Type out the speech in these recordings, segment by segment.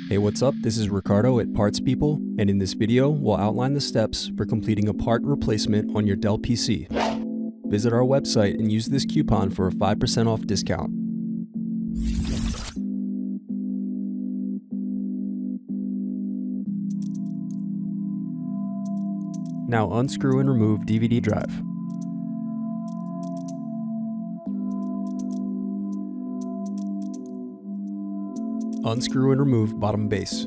Hey, what's up? This is Ricardo at Parts People, and in this video, we'll outline the steps for completing a part replacement on your Dell PC. Visit our website and use this coupon for a 5% off discount. Now unscrew and remove DVD drive. Unscrew and remove bottom base.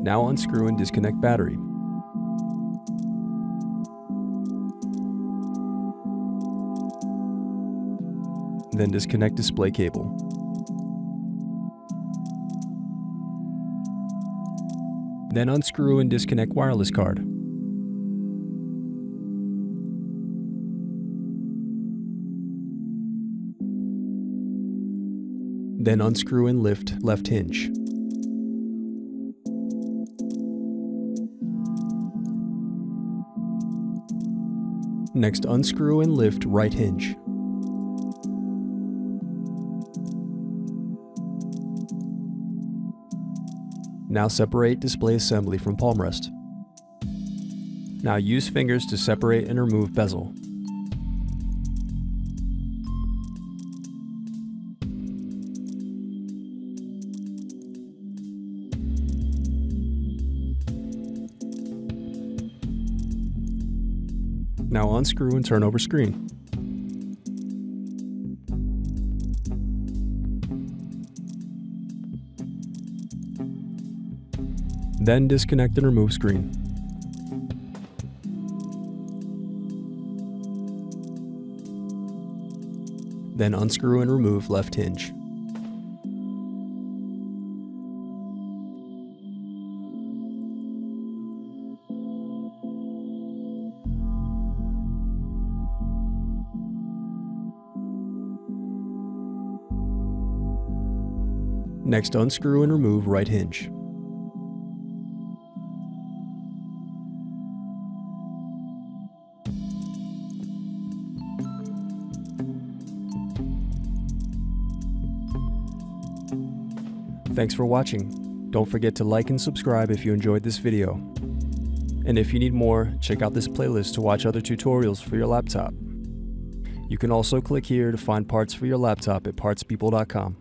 Now unscrew and disconnect battery. Then disconnect display cable. Then unscrew and disconnect wireless card. Then unscrew and lift left hinge. Next, unscrew and lift right hinge. Now separate display assembly from palm rest. Now use fingers to separate and remove bezel. Now unscrew and turn over screen. Then disconnect and remove screen. Then unscrew and remove left hinge. Next, unscrew and remove right hinge. Thanks for watching. Don't forget to like and subscribe if you enjoyed this video. And if you need more, check out this playlist to watch other tutorials for your laptop. You can also click here to find parts for your laptop at partspeople.com.